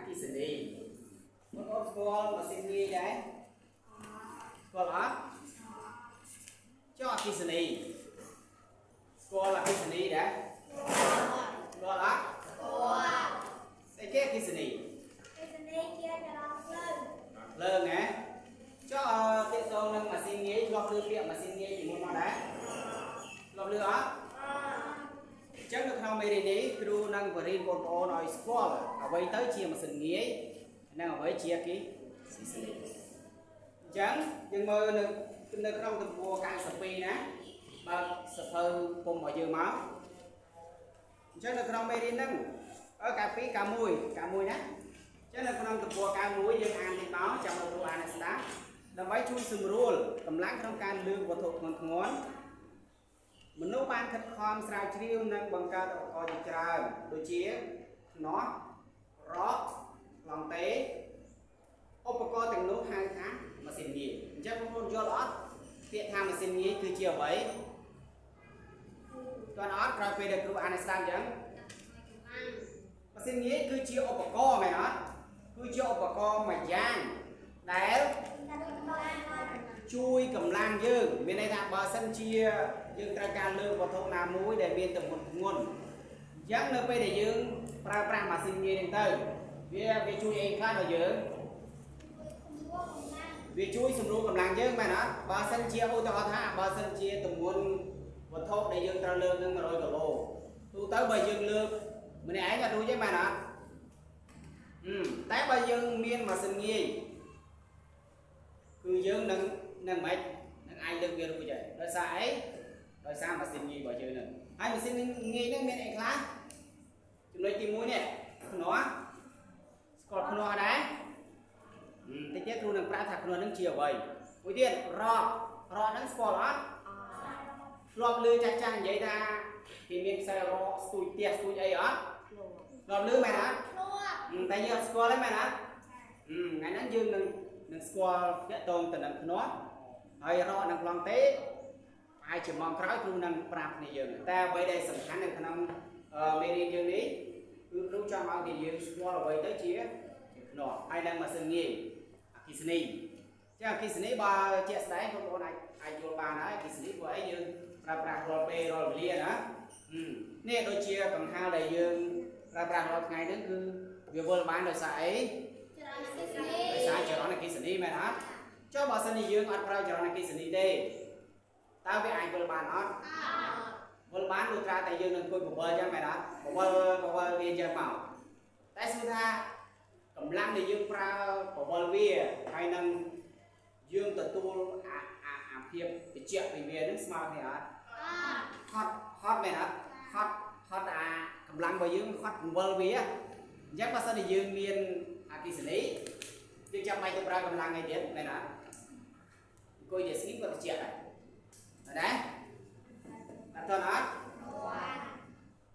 គិសនីបងប្អូនស្គាល់ម៉ាស៊ីនងាយដែរស្គាល់អត់ចុះអគ្គិសនីស្គាល់អគ្គិសនីដែរស្គាល់អត់ស្អីគេអគ្គិសនីជាចរន្តភ្លើងណាចុះទាក់ទងនឹងម៉ាស៊ីនងាយធ្លាប់ឮពាក្យម៉ាស៊ីនងាយពីមុនមកដែរធ្លាប់ឮអត់អញ្ចឹងនៅក្នុងមេរៀននេះគ្រូនឹងបរៀនបងប្អូនឲ្យស្គាល់អ្វីទៅជាម៉ាស៊ីនងាយនិងអ្វីជាអគ្គិសនីអញ្ចឹងយើងមើលនៅក្នុងទំព័រ92ណាបើសភៅពុំរបស់យើងមកអញ្ចឹងនៅក្នុងមេរៀនហ្នឹង92 91ណាអញ្ចឹងនៅក្នុងទំព័រ91យើងអាននេះមកចាំលោកគ្រូអានឲ្យស្ដាប់ដើម្បីជួយសម្រួលកម្លាំងក្នុងការលើកវត្ថុធ្ងន់ធ្ងរមនុស្សបានខិតខំស្រាវជ្រាវនិងបង្កើតឧបករណ៍ជាច្រើនដូចជាខ្នោះរ៉កឡង់តេឧបករណ៍ទាំងនោះហៅថាម៉ាស៊ីនងាយអញ្ចឹងបងប្អូនយល់អត់ពាក្យថាម៉ាស៊ីនងាយគឺជាអ្វីគាត់អត់ក្រោយពេលដែលគ្រូអានឲ្យស្ដាប់អញ្ចឹងម៉ាស៊ីនងាយគឺជាឧបករណ៍មែនអត់គឺជាឧបករណ៍មួយយ៉ាងដែលជួយកម្លាំងយើងមានន័យថាបើសិនជាយើងត្រូវការលើកវត្ថុណាមួយដែលមានទម្ងន់ធ្ងន់អញ្ចឹងនៅពេលដែលយើងប្រើប្រាស់ម៉ាស៊ីនងាយហ្នឹងទៅវាជួយអីខ្លះដល់យើងវាជួយសម្រួលកម្លាំងយើងមែនអត់បើសិនជាឧទាហរណ៍ថាបើសិនជាទម្ងន់វត្ថុដែលយើងត្រូវលើកនឹង100គីឡូទូទៅបើយើងលើកម្នាក់ឯងអត់រួចទេមែនអត់តែបើយើងមានម៉ាស៊ីនងាយគឺយើងនឹងមិននឹងអាចលើកវារួចហើយដោយសារអីដោយសារម៉ាស៊ីនងាយរបស់យើងហ្នឹងហើយម៉ាស៊ីនងាយហ្នឹងមានអីខ្លះចំណុចទី1នេះខ្នោះស្គាល់ខ្នោះដែរតិចទៀតគ្រូនឹងប្រាប់ថាខ្នោះហ្នឹងជាអ្វីមួយទៀតរ៉កហ្នឹងស្គាល់អត់ធ្លាប់ឮចាស់និយាយថាគេមានខ្សែរ៉កស្ទួយផ្ទះស្ទួយអីអត់ធ្លាប់ឮមែនអត់តែយើងអត់ស្គាល់ទេមែនអត់ថ្ងៃហ្នឹងយើងនឹងស្គាល់ទាក់ទងទៅនឹងខ្នោះហើយរកនឹងប្លង់ទេហើយជាម៉ោងក្រោយគ្រូនឹងប្រាប់គ្នាយើងតែអ្វីដែលសំខាន់នៅក្នុងមេរៀនយើងនេះគឺគ្រូចង់ឲ្យគេយើងស្គាល់អ្វីទៅជាខ្នោះហើយនឹងម៉ាស៊ីនងាយអគ្គិសនីចាអគ្គិសនីបើជាក់ស្ដែងបងប្អូនអាចយល់បានហើយអគ្គិសនីព្រោះអីយើងប្រើប្រាស់រាល់ពេលរាល់វេលាណានេះដូចជាកង្ហារដែលយើងប្រើប្រាស់រាល់ថ្ងៃហ្នឹងគឺវាវិលបានដោយសារអីដោយសារចរន្តអគ្គិសនីមែនអត់ចុះបើសិនជាយើងអត់ប្រើចរន្តអគ្គិសនីទេតើវាអាចវិលបានអត់វិលបានលុះត្រាតែយើងនឹងអង្គុយបវលអញ្ចឹងមែនអត់បវលវាអញ្ចឹងមកតែស្គាល់ថាកម្លាំងដែលយើងប្រើបវលវាហើយនឹងយើងទទួលអាភាពត្រជាក់ពីវានឹងស្មើគ្នាអត់ហត់មែនអត់ហត់អាកម្លាំងរបស់យើងហត់បង្វិលវាអញ្ចឹងបើសិនជាយើងមានអគ្គិសនីយើងចាំបាច់ទៅប្រើកម្លាំងអីទៀតមែនអត់អង្គុយតែស្ងៀមក៏ត្រជាក់ដែរណាអត់តើអត់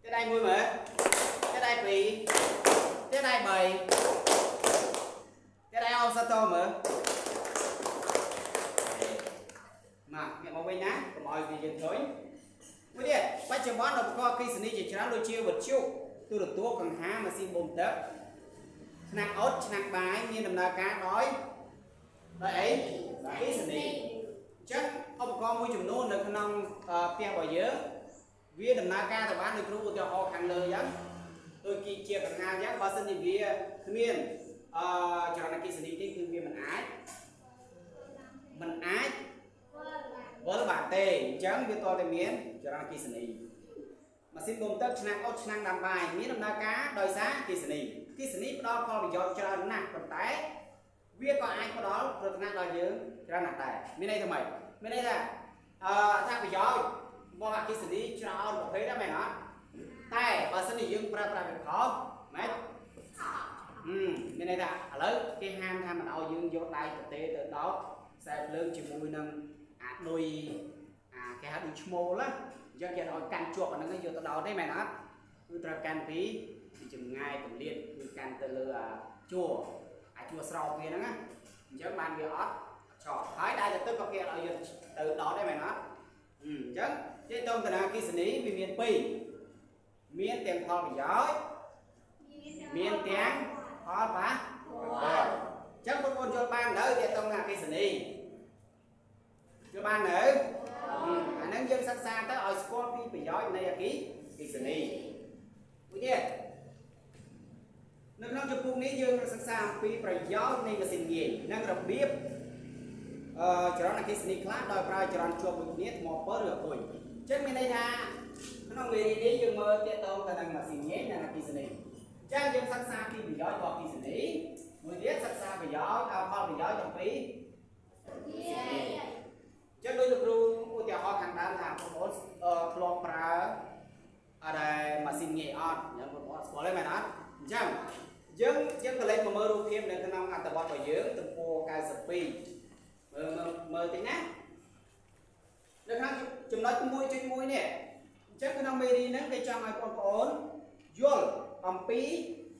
ទេដៃមួយមើលទេដៃពីរទេដៃ3ទេដៃអោសាតមើលមកវិញណាកុំឲ្យវាយើងឃើញមួយទៀតបច្ចុប្បន្នឧបករណ៍អគ្គិសនីជាច្រើនដូចជាវិទ្យុទូរទស្សន៍កង្ហារម៉ាស៊ីនបូមទឹកឆ្នាំងអ៊ុតឆ្នាំងបាយមានដំណើរការដោយអីអគ្គិសនីអញ្ចឹងឧបករណ៍មួយចំនួននៅក្នុងផ្ទះរបស់យើងវាដំណើរការទៅបានដោយគ្រូឧទាហរណ៍ខាងលើអញ្ចឹងដូចជាកង្ហារអញ្ចឹងបើសិនជាវាគ្មានចរន្តអគ្គិសនីទេគឺវាមិនអាចវិលបានទេអញ្ចឹងវាតតែមានចរន្តអគ្គិសនីម៉ាស៊ីនបូមទឹកឆ្នាំងអ៊ុតឆ្នាំងដាំបាយមានដំណើរការដោយសារអគ្គិសនីផ្ដល់ផលប្រយោជន៍ច្រើនណាស់ប៉ុន្តែវាក៏អាចផ្ដល់គ្រោះថ្នាក់ដល់យើងច្រើនណាស់ដែរមានន័យថាម៉េចមានន័យថាអត្ថប្រយោជន៍របស់អគ្គិសនីច្រើនប្រភេទដែរមែនអត់តែបើសិនជាយើងប្រើប្រាស់វាខុសម៉េចមានន័យថាឥឡូវគេហាមថាមិនឲ្យយើងយកដៃប្រទេសទៅដោតខ្សែភ្លើងជាមួយនឹងដូចគេហៅដូចឈ្មោលណាអញ្ចឹងគេឲ្យកាន់ជាប់អាហ្នឹងយកទៅដោតទេមែនអត់គឺត្រូវកាន់ពីចម្ងាយទម្លាតគឺកាន់ទៅលើជួរស្រោបវាហ្នឹងណាអញ្ចឹងបានវាអត់ឆក់ហើយដែរទៅទឹកក៏គេឲ្យយកទៅដោតដែរមែនអត់អញ្ចឹងជាតន្តនាអគ្គិសនីវាមាន2មានទាំងផលប្រយោជន៍មានទាំង ផល ផលប៉ះចឹងបងប្អូនយល់បានទៅទាក់ទងនឹងអគ្គិសនីយល់បានទៅអាហ្នឹងយើងសិក្សាទៅឲ្យស្គាល់ពីប្រយោជន៍នៃអគ្គិសនីមួយទៀតនៅក្នុងជំពូកនេះយើងនឹងសិក្សាអំពីប្រយោជន៍នៃម៉ាស៊ីនងាយនិងរបៀបចរន្តអគ្គិសនីខ្លះដោយប្រើចរន្តជាប់មួយគ្នាថ្មពិលឬអគុយអញ្ចឹងមានន័យថាក្នុងមេរៀននេះយើងមើលទាក់ទងទៅនឹងម៉ាស៊ីនងាយនិងអគ្គិសនីអញ្ចឹងយើងសិក្សាពីប្រយោជន៍របស់អគ្គិសនីមួយទៀតសិក្សាប្រយោជន៍ផលប្រយោជន៍អំពីចឹងដោយលោកគ្រូឧទាហរណ៍ខាងដើមថាបងប្អូនធ្លាប់ប្រើអត់ដែរម៉ាស៊ីនងាយអត់ញ៉ាំបងប្អូនស្គាល់ទេមែនអត់អញ្ចឹងយើងក៏លេខមកមើលរូបភាពនៅក្នុងអត្ថបទរបស់យើងទំព័រ92មើលតិចណានៅក្នុងចំណុច 1.1 នេះអញ្ចឹងក្នុងមេរៀនហ្នឹងគេចង់ឲ្យបងប្អូនយល់អំពី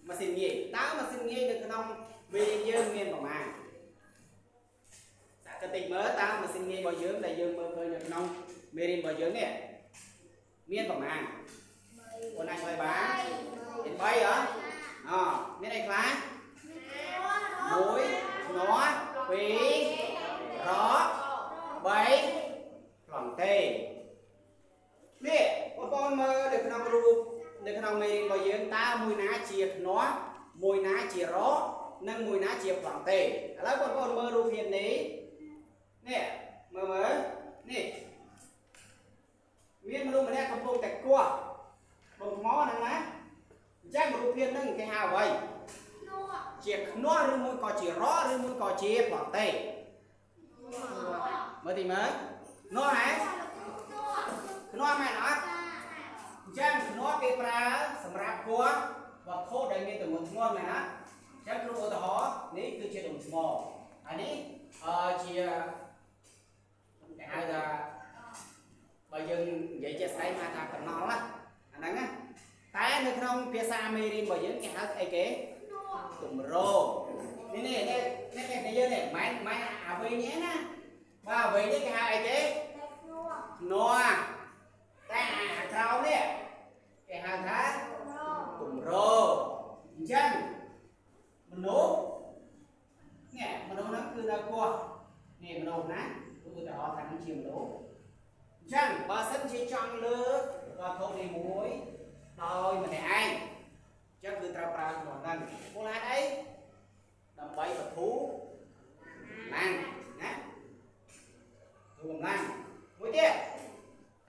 ម៉ាស៊ីនងាយតើម៉ាស៊ីនងាយនៅក្នុងមេរៀនយើងមានប្រមាណសាកតិចមើលតើម៉ាស៊ីនងាយរបស់យើងដែលយើងមើលឃើញនៅក្នុងមេរៀនរបស់យើងនេះមានប្រមាណបងណាឆ្លើយបានមាន3ហ៎មានអីខ្លះ1 2 រក 3 ប្លង់ទេនេះបងប្អូនមើលនៅក្នុងរូបនៅក្នុងមេរៀនរបស់យើងតើមួយណាជាខ្នាស់មួយណាជារកនិងមួយណាជាប្លង់ទេឥឡូវបងប្អូនមើលរូបភាពនេះនេះមើលនេះមានមនុស្សម្នាក់កំពុងតែគោះបងថ្មហ្នឹងណាអញ្ចឹងរូបភាពហ្នឹងគេហៅអ្វីជាខ្នាស់ឬមួយក៏ជារកឬមួយក៏ជាប្លង់ទេមើលទីមើលខ្នាស់ហ៎ខ្នាស់មែនអត់អញ្ចឹងខ្នាស់គេប្រើសម្រាប់គោះវត្ថុដែលមានទម្ងន់ធ្ងន់មែនអត់អញ្ចឹងគ្រូឧទាហរណ៍នេះគឺជាដុំថ្មអានេះជាគេហៅថាបើយើងនិយាយជាក់ស្ដែងថាកណ្ដុរណាអាហ្នឹងណាតែនៅក្នុងភាសាមេរៀនរបស់យើងគេហៅអីគេទម្រនេះគេយើងនេះម៉ែអាវិញនេះណាបាទអាវិញនេះគេហៅអីគេខ្នាស់តែអាក្រោមនេះគេហៅថាទម្រអញ្ចឹងមនុស្សហ្នឹងគឺនៅគោះនេះមនុស្សណាឧទាហរណ៍ថាជាមនុស្សអញ្ចឹងបើសិនជាចង់លើកវត្ថុនេះមួយដោយម្នាក់ឯងអញ្ចឹងគឺត្រូវប្រើខ្នាស់ហ្នឹងមូលហេតុអីដើម្បីបន្ធូរណាទូកម្លាំងមួយទៀតឥ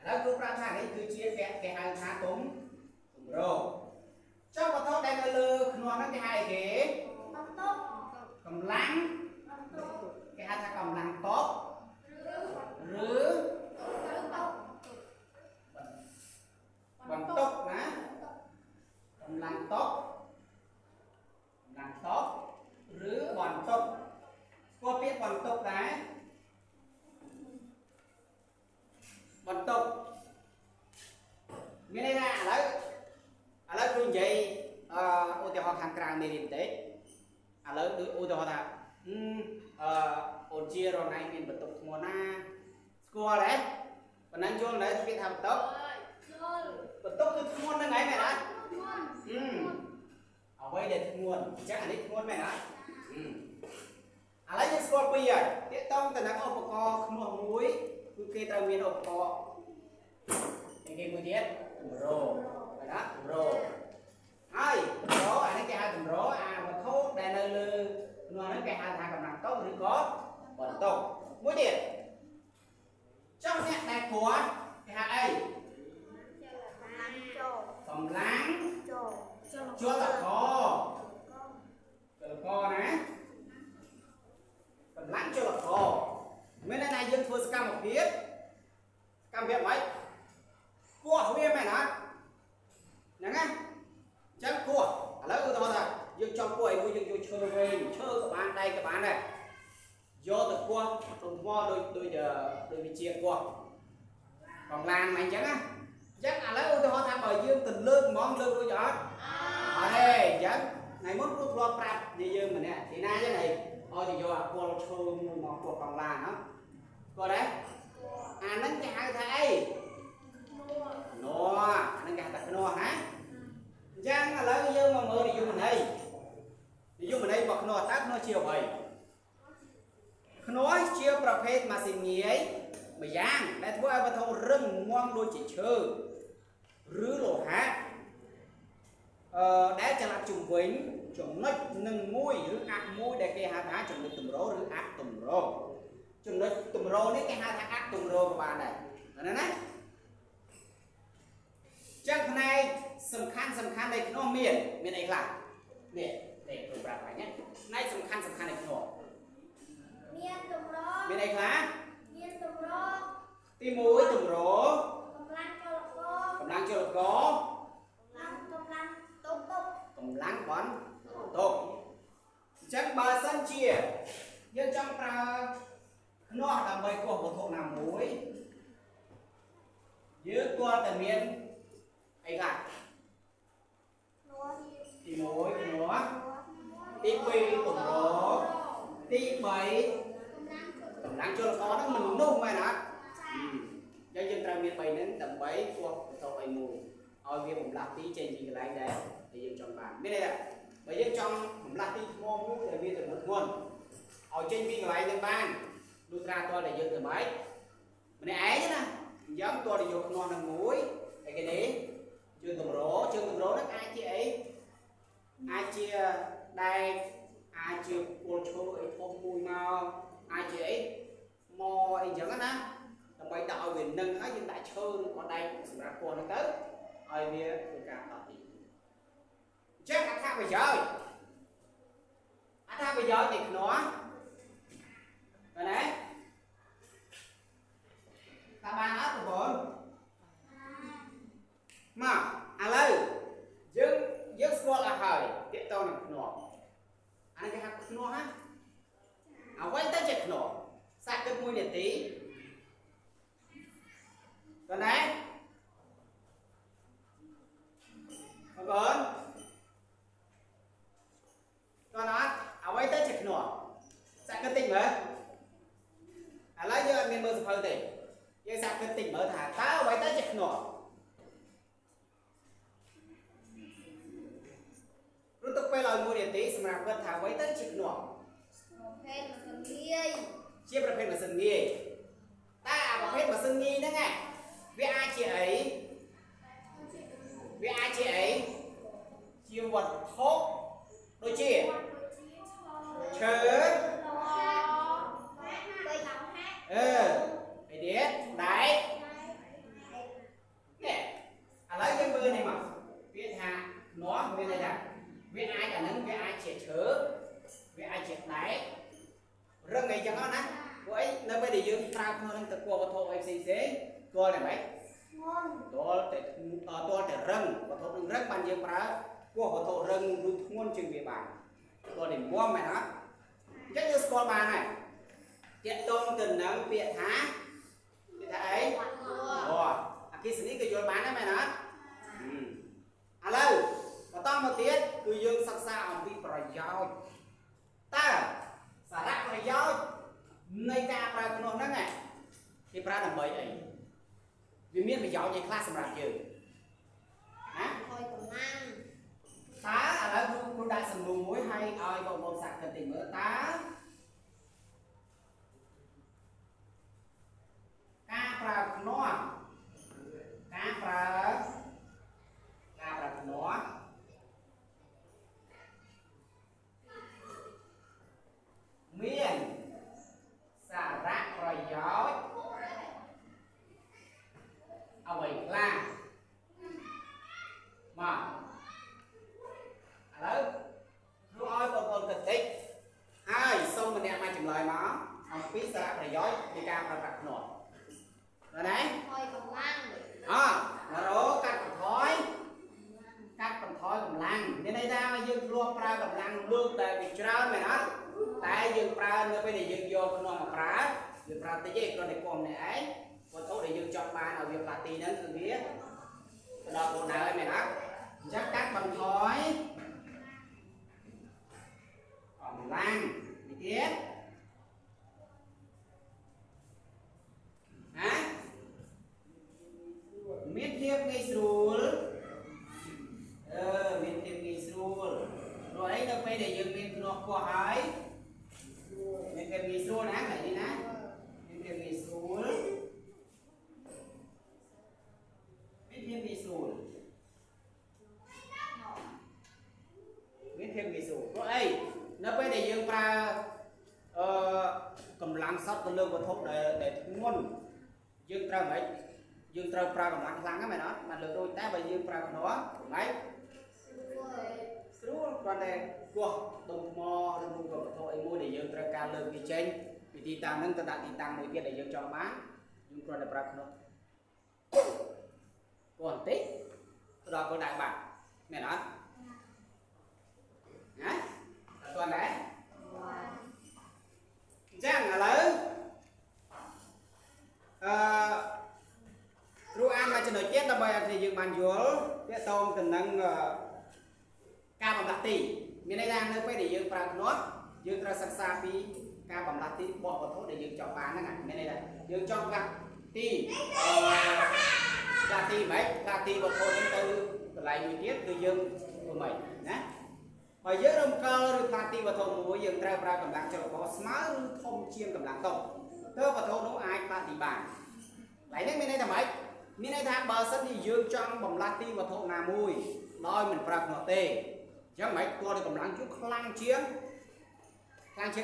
ឡូវគ្រូប្រាប់ថានេះគឺជាគេហៅថាទម្រចុះវត្ថុដែលនៅលើខ្នាស់ហ្នឹងគេហៅអីគេកម្លាំងគេហៅថាកម្លាំងតបឬបន្ទុកណាកម្លាំងតបឬបន្ទុកស្គាល់ពាក្យបន្ទុកដែរបន្ទុកមានន័យថាឥឡូវគ្រូនិយាយឧទាហរណ៍ខាងក្រៅមេរៀនបន្តិចឥឡូវដូចឧទាហរណ៍ថាអូនជារងថ្ងៃមានបន្ទុកធ្ងន់ណាស្គាល់ទេប៉ុណ្ណឹងយល់ដែរពាក្យថាបន្ទុកគឺធ្ងន់ហ្នឹងឯងមែនអត់អ្វីដែលធ្ងន់អញ្ចឹងអានេះធ្ងន់មែនអត់ឥឡូវយើងស្គាល់ពីរហើយទាក់ទងទៅនឹងឧបករណ៍ខ្នាស់មួយគឺគេត្រូវមានឧបករណ៍គេមួយទៀតទម្រមែនអត់ទម្រហើយទម្រអានេះគេហៅទម្រអាវត្ថុដែលនៅលើខ្នាស់ហ្នឹងគេហៅថាកម្លាំងតបឬក៏បន្ទុកមួយទៀតចុះអ្នកដែលគួរគេហៅអីកម្លាំងចលករណាកម្លាំងចលករមានន័យថាយើងធ្វើសកម្មភាពមិនគោះវាមែនអត់ហ្នឹងណាអញ្ចឹងគោះឥឡូវឧទាហរណ៍ថាយើងចង់គោះឲ្យមួយយើងយកឈើវែងឈើក៏បានដៃក៏បានដែរយកទៅគោះទង្វើដូចវិជាគោះកងឡានមិនអញ្ចឹងណាអញ្ចឹងឥឡូវឧទាហរណ៍ថាបើយើងទៅលើកហ្មងលើករួចអត់អត់ទេអញ្ចឹងថ្ងៃមុនគ្រូធ្លាប់ប្រាប់និយាយយើងម្នាក់ទីណាអញ្ចឹងឲ្យទៅយកអាពលឈើមួយមកគោះកងឡានហ៎គាត់ដែរអាហ្នឹងគេហៅថាអីអាហ្នឹងគេហៅថាខ្នាស់ណាអញ្ចឹងឥឡូវយើងមកមើលនិយមន័យ nó tác nó chiều vậy nó chiềuประเภท mà xin nghỉ mà giang để thôi ai thâu rừng ngoan đôi chỉ chơi rứ lộ hát để cho làm trùng quỳnh trùng nách nâng mũi rứ ác mũi để cái hạt đá trùng được tùm rô rứ ác tùm rô trùng được tùm rô đấy cái hạt ác tùm rô của bạn này đó nè chắc này sầm khăn đây nó miền này là miền để tụi bạn phải nhé nay sầm khăn này nó miền này là tim mũi tùm rô cầm lăng cho có cầm lăng bắn tốt chắc bà sân chia nhưng trong pra nó là mấy của một thôn làm muối dưới qua tại miền ấy là thì muối nó tí quy tụm rổ tí bảy cầm lăng cho có nó mình nung mà nó do dân tra miền Tây đến tầm bảy của thôn ấy mùi ở việc một lát tí trên gì lại đấy thì dân chọn bàn biết đây ạ bây giờ trong một lát tí mua mũi để biết được một nguồn ở trên viên lại lên ban đưa ra tôi là dân từ mấy mình ấy chứ nè giống tôi là dùng ngon là muối cái đấy chưa tầm rổ nó ai chia ấy ai chia đây ai chia cô chú ấy không mùi màu ai chia ấy mò ấy chẳng á tầm bảy đạo về nâng hết dân đại chơi còn đây cũng sẽ ra cô nó tới ai biết tôi cả tập đi chắc anh ta bây giờ thì nó rồi đấy ta ban áp của bốn mà lời dưng squat là hơi tiện tao là nó anh cái hạt nó ha quay tới chật nó sạc cái mũi để tí rồi đấy còn nó quay tới chật nó sạc cái tinh mà lấy cho anh mơ hơi thì nhưng sạc cái tinh mở thả ta quay tới chật nó lúc tôi quay lại mua điện tí xem ra vẫn thả quay tới chật nó chiaประเภท mà sừng nghi taประเภท mà sừng nghi đó nghe với ai chị ấy chia vật thốt đôi chia chớ phải biết đấy nè lấy cái mưa này mà biết hạ nó bên này là biết ai cả nắng biết ai trẻ chớ biết ai trẻ đấy rừng này cho nó nè với nơi bây giờ dương trao hơn từ qua thô FCC tôi này mấy tôi để rừng và thô rừng ban dương pra qua thô rừng rút nguồn trường địa bàn tôi để mua mày nó chắc như con bà này tiện tôn tình nắng tiện há ấy cái xử lý cái chuột bán đó mày nói alo và tao một tiết cứ dương sắc xa ở vị bà giao ta xả rác bà giao nơi ca bà nó đó này thì bà làm bấy ấy vì miễn bà giao như class mà làm gì tá ở đó cũng đã sầm lùm mũi hay ơi còn một sạc cần tìm mỡ tá cá pra nó miền xả rác rồi gió ở vậy là mà đó lúc ơi con thực tích hai xong mình đem ai chừng lời nó ông phí xả rác rồi gió đi cam ra rạc nổi rồi đấy rồi cắt còn thói cầm lăng nên đây ra dương luôn pra cầm lăng luôn tại vì trao mày nói tại dương pra nơi bên này dương vô con mà pra dương pra tới gì con này con này ấy con tốt để dương chọn ba nào dương là tì đến từ biết đó con nào mày nói chắc cắt bằng thói cầm lăng đi tiếp hả miết tiếp ngay rồi miết tiếp ngay rồi rồi ấy đâu ពេលដែលយើងមានភ្នាស់ពោះហើយមានភាពងាយស្រួលណាកន្លែងនេះណាមានភាពងាយស្រួលមានភាពងាយស្រួលមានភាពងាយស្រួលព្រោះអីនៅពេលដែលយើងប្រើកម្លាំងសត្វទៅលើវត្ថុដែលធ្ងន់យើងត្រូវមិនយើងត្រូវប្រើកម្លាំងខ្លាំងហ្នឹងមែនអត់បានលើកដូចតែបើយើងប្រើភ្នាស់មិនស្រួលគ្រាន់តែគោះដុំថ្មឬមួយក៏វត្ថុអីមួយដែលយើងត្រូវការលើកវាចេញពីទីតាំងហ្នឹងទៅដាក់ទីតាំងមួយទៀតដែលយើងចង់បានយើងគ្រាន់តែប្រើភ្នាស់គោះបន្តិចទៅដល់គោលដៅបានមែនអត់ណាអត់ទាន់ដែរអញ្ចឹងឥឡូវគ្រូអានមកចំណុចទៀតដើម្បីឲ្យយើងបានយល់ទាក់ទងទៅនឹងការបំលាស់ទីមានន័យថានៅពេលដែលយើងប្រើភ្នាស់យើងត្រូវសិក្សាពីការបំលាស់ទីរបស់វត្ថុដែលយើងចង់បានហ្នឹងមានន័យថាយើងចង់ផ្លាស់ទីផ្លាស់ទីមិនផ្លាស់ទីវត្ថុហ្នឹងទៅកន្លែងមួយទៀតគឺយើងធ្វើម៉េចណាបើយើងរំកិលឬផ្លាស់ទីវត្ថុមួយយើងត្រូវប្រើកម្លាំងចលករស្មើឬធំជាងកម្លាំងតុបទើបវត្ថុនោះអាចផ្លាស់ទីបានកន្លែងនេះមានន័យថាម៉េចមានន័យថាបើសិនជាយើងចង់បំលាស់ទីវត្ថុណាមួយដោយមិនប្រើភ្នាស់ទេអញ្ចឹងមិនគាត់កម្លាំងជួខ្លាំងជាង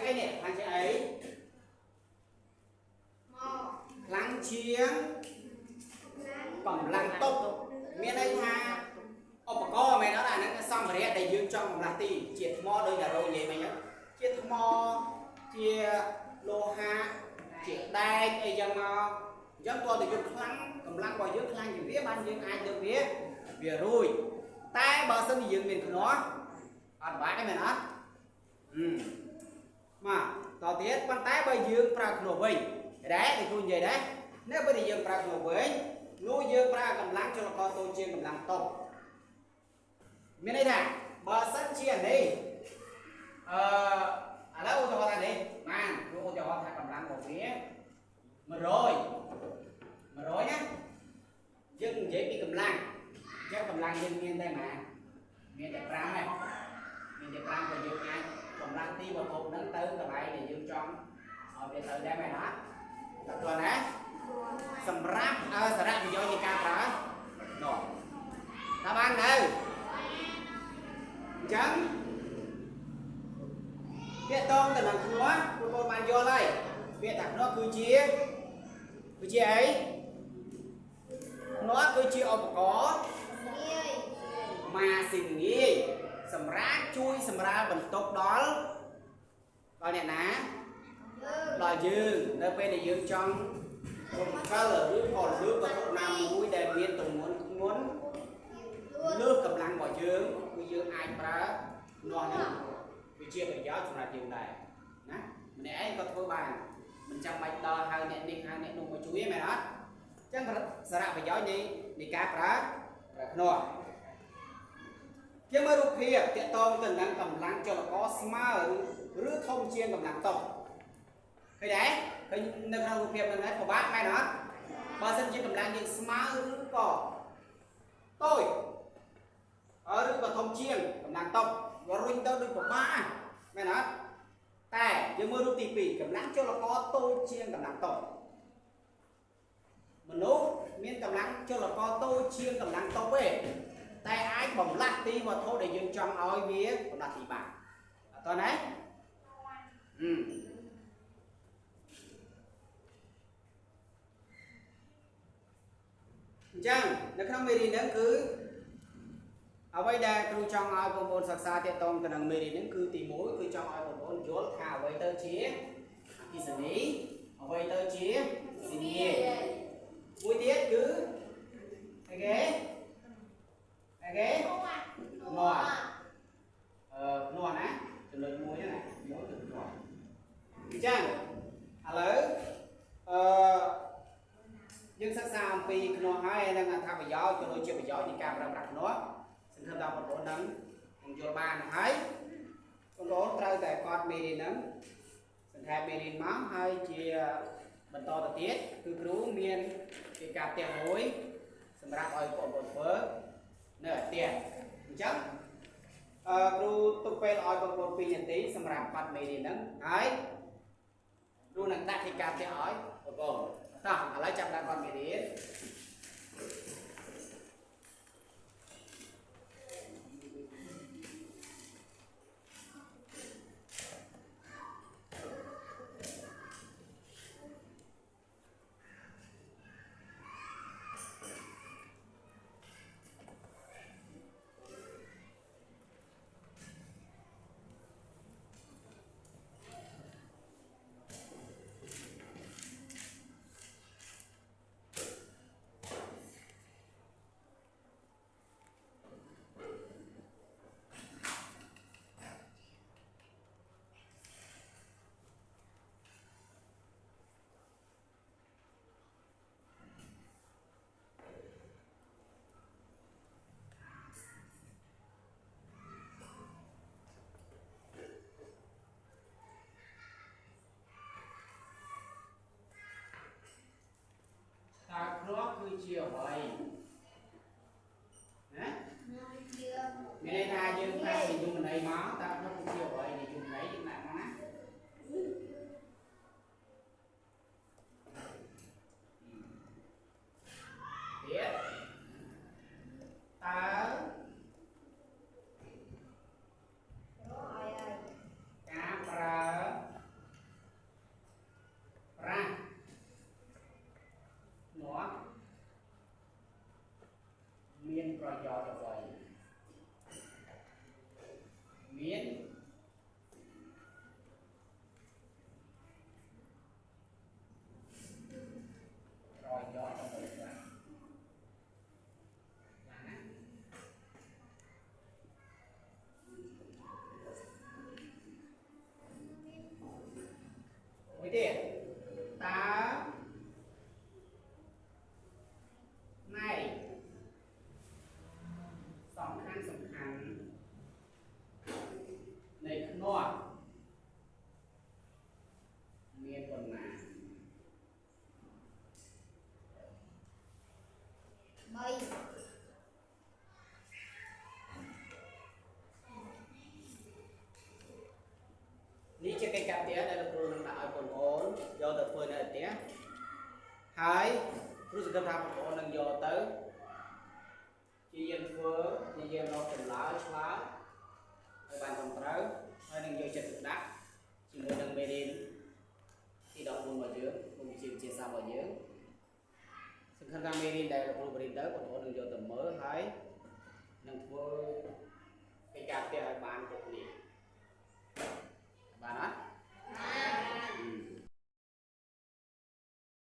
អីនេះខ្លាំងជាងអីខ្លាំងជាងកម្លាំងតុបមានន័យថាឧបករណ៍មែនអត់អាហ្នឹងសម្ភារៈដែលយើងចង់បំលាស់ទីជាថ្មដូចតែរោនិយាយមិញហ្នឹងជាថ្មជាលោហៈជាដែកអីចឹងមកអញ្ចឹងគាត់ទៅយើងខ្លាំងកម្លាំងរបស់យើងខ្លាំងជាងវាបានយើងអាចលើកវារួចតែបើសិនជាយើងមានភ្នាស់អត់បាច់ទេមែនអត់មកតទៀតប៉ុន្តែបើយើងប្រើភ្នាស់វិញដែរដូចគ្រូនិយាយដែរនៅពេលដែលយើងប្រើភ្នាស់វិញនោះយើងប្រើកម្លាំងចលករតូចជាងកម្លាំងតុបមានន័យថាបើសិនជានេះឥឡូវឧទាហរណ៍ថានេះបានគ្រូឧទាហរណ៍ថាកម្លាំងរបស់វា100ណាយើងនិយាយពីកម្លាំងអញ្ចឹងកម្លាំងយើងមានតែប៉ុន្មានមានតែ5ហ្នឹងមានតែ5ក៏យើងអាចកម្លាំងទីវត្ថុហ្នឹងទៅកន្លែងដែលយើងចង់ឲ្យវាទៅដែរមែនអត់តើតើណាសម្រាប់សារៈប្រយោជន៍នៃការប្រើនោះតើបានទៅអញ្ចឹងពាក្យតងទៅនឹងភ្នាស់បងប្អូនបានយល់ហើយពាក្យថាភ្នាស់គឺជាអីភ្នាស់គឺជាឧបករណ៍ម៉ាស៊ីនងាយសម្រាប់ជួយសម្រាលបន្ទុកដល់អ្នកណាដល់យើងនៅពេលដែលយើងចង់រំកិលឬក៏លើកវត្ថុណាមួយដែលមានទម្ងន់ធ្ងន់លើកកម្លាំងរបស់យើងគឺយើងអាចប្រើនោះហ្នឹងវាជាប្រយោជន៍សម្រាប់យើងដែរណាម្នាក់ឯងក៏ធ្វើបានមិនចាំបាច់ដល់ហៅអ្នកនេះហៅអ្នកនោះមកជួយទេមែនអត់អញ្ចឹងសារៈប្រយោជន៍នៃការប្រើភ្នាស់ជាមើលរូបភាពទាក់ទងទៅនឹងកម្លាំងចលករស្មើឬធំជាងកម្លាំងតុបឃើញដែរឃើញនៅក្នុងរូបភាពហ្នឹងពិបាកមែនអត់បើសិនជាកម្លាំងយើងស្មើឬក៏តូចឬក៏ធំជាងកម្លាំងតុបវារុញទៅដូចពិបាកមែនអត់តែយើងមើលរូបទី2កម្លាំងចលករតូចជាងកម្លាំងតុបមនុស្សមានកម្លាំងចលករតូចជាងកម្លាំងតុបទេតែអាចបំលាស់ទីវត្ថុដែលយើងចង់ឲ្យវាបំលាស់ទីបានអត់តើណាអញ្ចឹងនៅក្នុងមេរៀនហ្នឹងគឺអ្វីដែលគ្រូចង់ឲ្យបងប្អូនសិក្សាទាក់ទងទៅនឹងមេរៀនហ្នឹងគឺទី1គឺចង់ឲ្យបងប្អូនយល់ថាអ្វីទៅជាអគ្គិសនីអ្វីទៅជាសញ្ញាមួយទៀតគឺអីគេភ្នាស់ណាចំណុចមួយណាមួយគឺភ្នាស់អញ្ចឹងឥឡូវយើងសិក្សាអំពីភ្នាស់ហើយនិងអត្ថប្រយោជន៍ក៏ដូចជាប្រយោជន៍នៃការប្រើប្រាស់ភ្នាស់សង្ឃឹមថាបងប្អូននឹងយល់បានហើយបងប្អូនត្រូវតែកត់មេរៀនហ្នឹងសង្ខេបមេរៀនមកហើយជាបន្តទៅទៀតគឺគ្រូមានកិច្ចការផ្ទះមួយសម្រាប់ឲ្យបងប្អូនធ្វើនៅផ្ទះអញ្ចឹង គ្រូទុកពេលឲ្យបងប្អូន2នាទីសម្រាប់បាត់មេរៀនហ្នឹងហើយគ្រូនឹងដាក់កិច្ចការផ្ទះឲ្យបងប្អូនតោះឥឡូវចាប់ដើមបាត់មេរៀនតើគ្រោះគឺជាអ្វីណាមានន័យថាយើងប្រើនិយមន័យមកតើគ្រោះគឺជាអ្វីនិយមន័យយើងដាក់មកណាទៀតតើការប្រើប្រាស់នោះមានប្រយោជន៍អ្វីមានប្រយោជន៍អ្វីខ្លះណាមួយទៀតតើណែសំខាន់នៃខ្នាស់មានប៉ុណ្ណានេះជាកិច្ចការផ្ទះដែលលោកគ្រូនឹងដាក់ឲ្យបងប្អូនយកទៅធ្វើនៅផ្ទះហើយគ្រូសង្ឃឹមថាបងប្អូននឹងយកទៅជាយើងធ្វើជាយើងរកចម្លើយឆ្លើយឲ្យបានត្រឹមត្រូវហើយនឹងយកចិត្តទុកដាក់ជាមួយនឹងមេរៀនទី14របស់យើងមុខវិជ្ជាវិទ្យាសាស្ត្ររបស់យើងសង្ឃឹមថាមេរៀនដែលលោកគ្រូបរៀនទៅបងប្អូននឹងយកទៅមើលហើយ